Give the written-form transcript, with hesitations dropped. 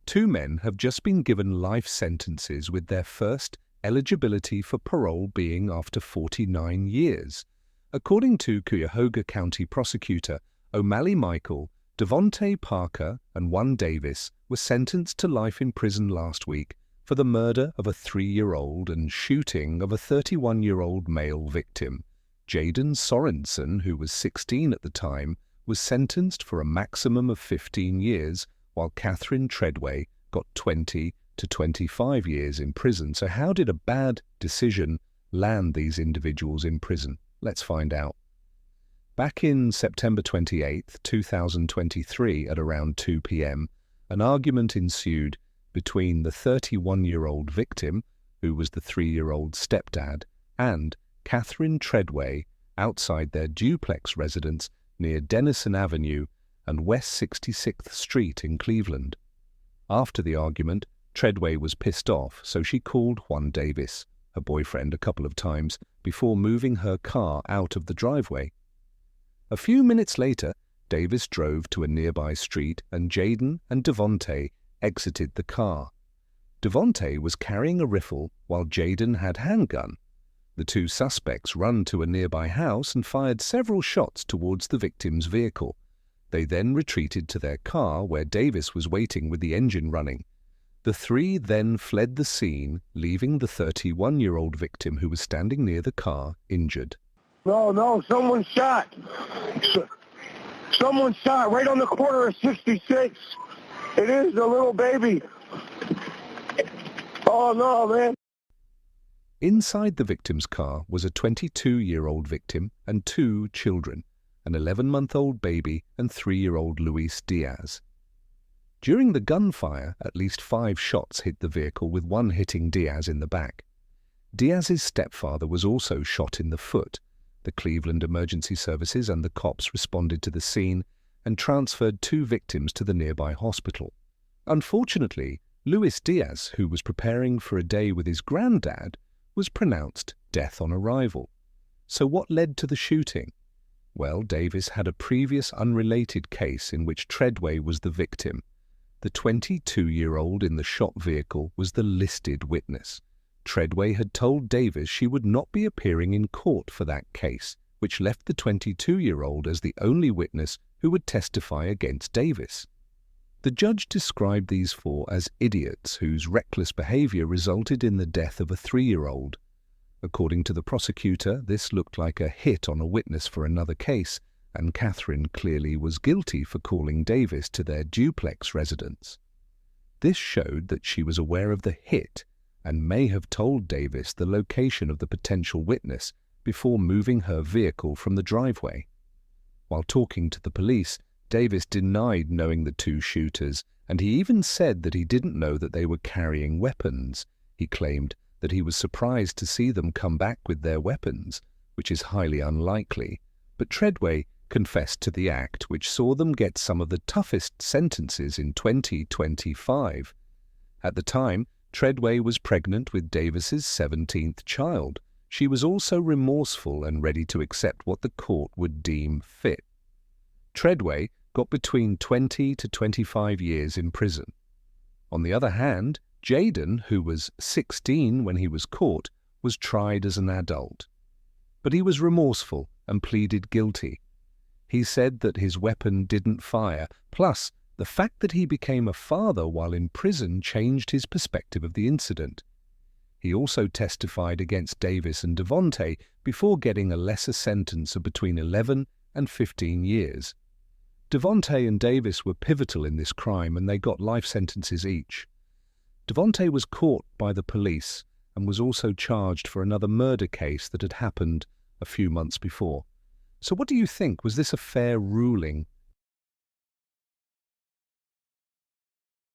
Two men have just been given life sentences with their first eligibility for parole being after 49 years. According to Cuyahoga County Prosecutor O'Malley Michael, Devonte Parker and Juan Davis were sentenced to life in prison last week for the murder of a 3-year-old and shooting of a 31-year-old male victim. Jayden Sorensen, who was 16 at the time, was sentenced for a maximum of 15 years, while Katherine Treadway got 20 to 25 years in prison. So how did a bad decision land these individuals in prison? Let's find out. Back in September 28, 2023, at around 2 p.m., an argument ensued between the 31-year-old victim, who was the 3-year-old stepdad, and Katherine Treadway outside their duplex residence near Denison Avenue and West 66th Street in Cleveland. After the argument, Treadway was pissed off, so she called Juan Davis, her boyfriend, a couple of times before moving her car out of the driveway. A few minutes later, Davis drove to a nearby street and Jayden and Devonte exited the car. Devonte was carrying a rifle while Jayden had handgun. The two suspects ran to a nearby house and fired several shots towards the victim's vehicle. They then retreated to their car where Davis was waiting with the engine running. The three then fled the scene, leaving the 31-year-old victim who was standing near the car injured. No, someone shot. Someone shot right on the corner of 66. It is the little baby. Oh, no, man. Inside the victim's car was a 22-year-old victim and two children, an 11-month-old baby and 3-year-old Luis Diaz. During the gunfire, at least 5 shots hit the vehicle, with one hitting Diaz in the back. Diaz's stepfather was also shot in the foot. The Cleveland Emergency Services and the cops responded to the scene and transferred 2 victims to the nearby hospital. Unfortunately, Luis Diaz, who was preparing for a day with his granddad, was pronounced death on arrival. So what led to the shooting? Well, Davis had a previous unrelated case in which Treadway was the victim. The 22-year-old in the shot vehicle was the listed witness. Treadway had told Davis she would not be appearing in court for that case, which left the 22-year-old as the only witness who would testify against Davis. The judge described these 4 as idiots whose reckless behavior resulted in the death of a 3-year-old. According to the prosecutor, this looked like a hit on a witness for another case, and Katherine clearly was guilty for calling Davis to their duplex residence. This showed that she was aware of the hit and may have told Davis the location of the potential witness before moving her vehicle from the driveway. While talking to the police, Davis denied knowing the 2 shooters, and he even said that he didn't know that they were carrying weapons. He claimed that he was surprised to see them come back with their weapons, which is highly unlikely. But Treadway confessed to the act, which saw them get some of the toughest sentences in 2025. At the time, Treadway was pregnant with Davis's 17th child. She was also remorseful and ready to accept what the court would deem fit. Treadway got between 20 to 25 years in prison. On the other hand, Jayden, who was 16 when he was caught, was tried as an adult. But he was remorseful and pleaded guilty. He said that his weapon didn't fire, plus the fact that he became a father while in prison changed his perspective of the incident. He also testified against Davis and Devonte before getting a lesser sentence of between 11 and 15 years. Devonte and Davis were pivotal in this crime and they got life sentences each. Devonte was caught by the police and was also charged for another murder case that had happened a few months before. So what do you think? Was this a fair ruling